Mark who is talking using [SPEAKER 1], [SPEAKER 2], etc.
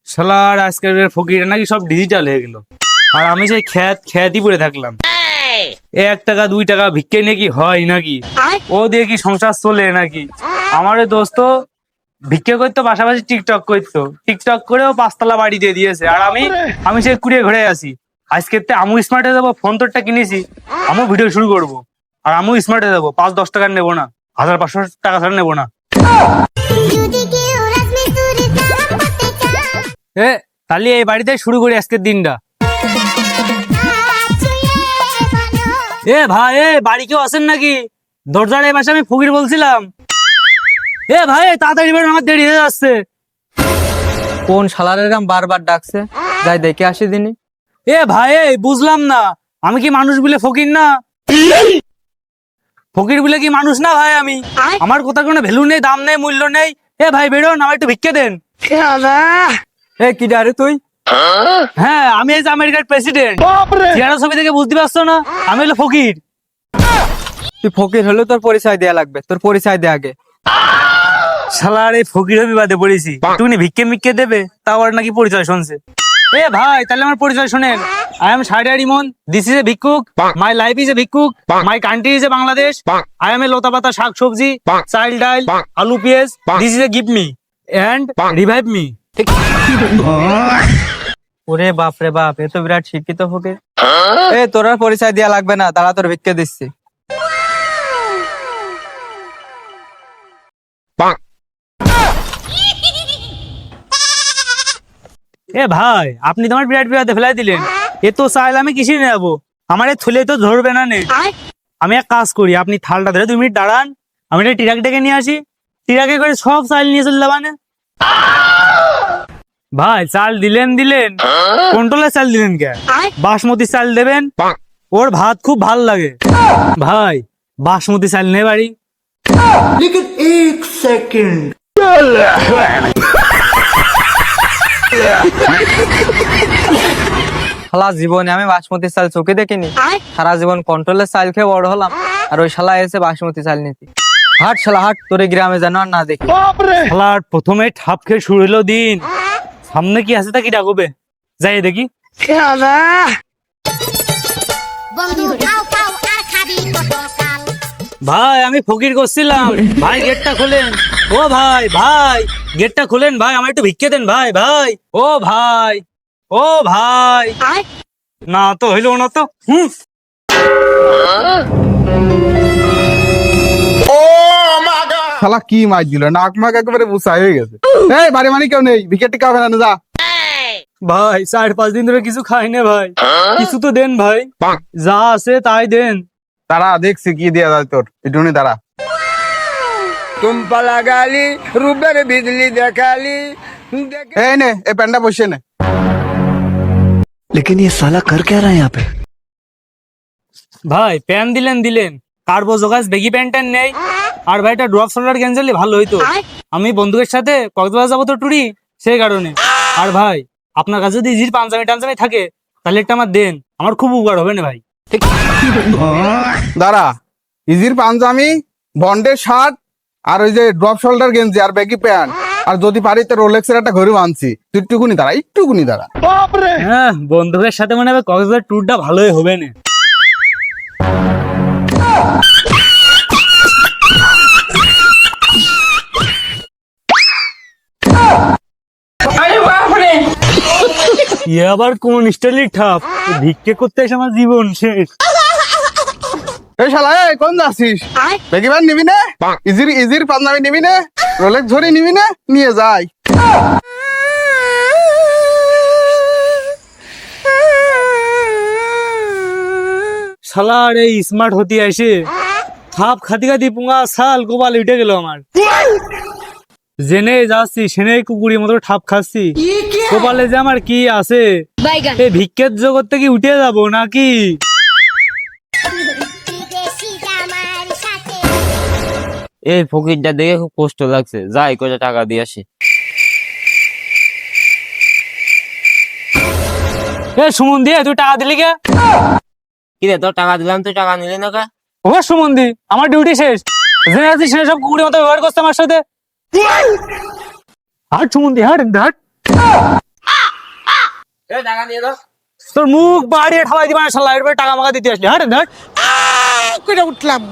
[SPEAKER 1] শালার আজকের ফকির নাকি সব ডিজিটাল হয়ে গেল, আর আমি সেই খ্যাতই পড়ে থাকলাম। 1 টাকা 2 টাকা ভিক্ষে নাকি হয় নাকি, ও দিয়ে কি সংসার চলে নাকি? আমার ওই দোস্ত ভিক্ষে করতো, পাশাপাশি টিকটক করতো, টিকটক করেও 5 তলা বাড়ি দিয়ে দিয়েছে। আর আমি সেই কুড়িয়ে ঘুরে আসি। আজকে আমু স্মার্টে যাবো, ফোন তোরটা কিনেছি, আমু ভিডিও শুরু করবো। আর আমু স্মার্টে যাবো, 5-10 টাকা নেবো না, 1000-500 টাকা ছাড়া নেবো না। তাহলে এই বাড়িতে শুরু করি আজকের দিনটা। ভাই, বাড়ি কেউ আছেন নাকি? দরজার এই পাশে আমি ফকির বলছিলাম। ভাই তাড়াতাড়ি বেরোন, আমার দেরি হয়ে যাচ্ছে।
[SPEAKER 2] কোন শালারের গাম বারবার ডাকছে, যাই দেখে আসি দিনি।
[SPEAKER 1] ভাই বুঝলাম না, আমি কি মানুষ বলে ফকির না? ফকির বলে কি মানুষ না ভাই? আমার কথা কোনো ভ্যালু নেই, দাম নেই, মূল্য নেই। ভাই বেরোন, আমার একটু ভিক্ষে দেন।
[SPEAKER 2] কি ডারে তুই?
[SPEAKER 1] হ্যাঁ, আমি এই যে আমেরিকার প্রেসিডেন্ট। চেহারা ছবি থেকে বুঝতে পারছো না আমি হলো ফকির?
[SPEAKER 2] তুই ফকির হলে তোর পরিচয় দেয়া লাগবে, তোর পরিচয় দে আগে।
[SPEAKER 1] শালার এই ফকির আমি বাদে পড়েছি, তুমি ভিক্ষে মিক্ষে দেবে, তাও আর নাকি পরিচয় শুনছে। ভাই তাহলে আমার পরিচয় শুনেন। I am Shahriar Emon, this is a ভিক্ষুক, মাই লাইফ ইজ এ ভিক্ষুক, my country is a Bangladesh, I am a লতা পাতা শাক সবজি, চাইল্ড ডাইল, আলু পেঁয়াজ, this is a give me and revive me.
[SPEAKER 2] ওরে বাপ রে বাপ, এ তো বিরাট শিক্ষিত ফকির। তোর আর পরিচয় দেয়া লাগবে না, তারা তোর ভিক্ষে দিচ্ছি।
[SPEAKER 1] ভাই আপনি তোমার বিরাট বিরাটে ফেলাই দিলেন। এ তো চাইলে আমি কিছুই নেবো, আমার এই থলে তো ধরবে না নে। আমি এক কাজ করি, আপনি থালটা ধরে 2 মিনিট দাঁড়ান, আমি একটা টিরাক ডেকে নিয়ে আসি, টিরাকে করে সব চাল নিয়ে চলে যাবানে। ভাই চাল দিলেন কন্ট্রোলের চাল দিলেন কে? বাসমতি চাল দেবেন, ওর ভাত খুব ভাল লাগে। ভাই বাসমতি চাল নেই বাড়ি।
[SPEAKER 3] लेकिन 1 सेकंड।
[SPEAKER 2] শালা জীবনে আমি বাসমতি চাল চোখে দেখিনি, সারা জীবন কন্ট্রোলের চাল খেয়ে বড় হলাম, আর ওই শালা এসে বাসমতি চাল নিতি। হাট শালা হাট, তোরে গ্রামে যেন আর না দেখি।
[SPEAKER 1] শালার প্রথমে ঠাপ খেয়ে শুরু হলো দিন, সামনে কি আছে তা কি ডাকবে, যাই দেখি। ভাই আমি ফকির করছিলাম, ভাই গেটটা খোলেন। ও ভাই গেটটা খোলেন ভাই, আমার একটু ভিক্ষে দেন ভাই। ভাই ও ভাই, ও ভাই, না তো হইলো না তো।
[SPEAKER 4] শালা কি মাছ দিল, নাক মাক একেবারে বুসাই হয়ে গেছে। এই বাড়ি মানে কেউ নেই, ভিকেট টিকা হবে না, যা।
[SPEAKER 1] ভাই 4-5 দিন ধরে কিছু খাই না ভাই, কিছু তো দেন ভাই, যা আছে তাই দেন।
[SPEAKER 4] তারা দেখছি কি দেয়া যায় তোর, একটুখানি দাঁড়া।
[SPEAKER 3] तुम पला गाली रूबर बिजली देखाली।
[SPEAKER 4] এই নে, এই প্যান্ডা বসে নে।
[SPEAKER 3] लेकिन ये साला कर क्या रहा है यहाँ पे?
[SPEAKER 1] ভাই প্যান্ট দিলেন, কার্বো জোগাস বেগি প্যান্টের নেই। আর ভাই একটা ড্রপ শোল্ডার গেঞ্জালি ভালো হইতো, আমি বন্ধুদের সাথে কক্সবাজার যাবো তো টুরি, সেই কারণে। আর ভাই আপনার কাছে যদি ইজির পাঞ্জাবি থাকে তাহলে একটা আমার দেন, আমার খুব উপকার হবে না ভাই।
[SPEAKER 4] দাঁড়া, ইজির পাঞ্জামি, বন্ডের শার্ট, আর ওই যে ড্রপ শোল্ডার গেঞ্জি আর ব্যাগি প্যান্ট, আর যদি পারি তো রোলেক্সের একটা ঘড়ি আনছি। তুই একটুকুনি দাঁড়া।
[SPEAKER 1] হ্যাঁ, বন্ধুদের সাথে মনে হবে কক্সবাজার ট্যুরটা ভালোই হবে না। আবার কোন স্টাইলের ঠাপ, ভিক্ষে করতে এসে আমার জীবন শেষ।
[SPEAKER 4] এই শালা, এই কোন যাচ্ছিস? ব্যাগি প্যান্ট নিবি না? ইজির পাঞ্জাবি নিবি না? রোলেক্স ঘড়ি নিবি না? নিয়ে যাই।
[SPEAKER 1] শালার এই স্মার্ট হতে আসে থাপ খাতি পুঙ্গা শাল গোপাল উঠে গেল আমার। জেনে যাচ্ছি সেনে কুকুরের মতো ঠাপ খাচ্ছি, গোপালে যে আমার কি আছে, এই ভিক্ষের জগৎ থেকে উঠে যাবো নাকি?
[SPEAKER 5] এই ফকিরটা দেখে খুব কষ্ট লাগছে, যাই কয়টা টাকা দিয়ে আসি।
[SPEAKER 1] সুমন দিয়ে তুই টাকা দিলি কে?
[SPEAKER 5] কিরে তোর টাকা দিলাম, তুই টাকা নিলি না কা?
[SPEAKER 1] ও সুমন দি, আমার ডিউটি শেষ, জেনে যাচ্ছি সেনে সব কুকুরের মতো ব্যবহার করছে আমার সাথে। হাট সুমন দি, হাট। তোর মুখ বাড়িয়ে ঠালাই দিবা না শালা, এর টাকা মাকা দিতে আসলি, হাট হাট।
[SPEAKER 6] করে উঠলাম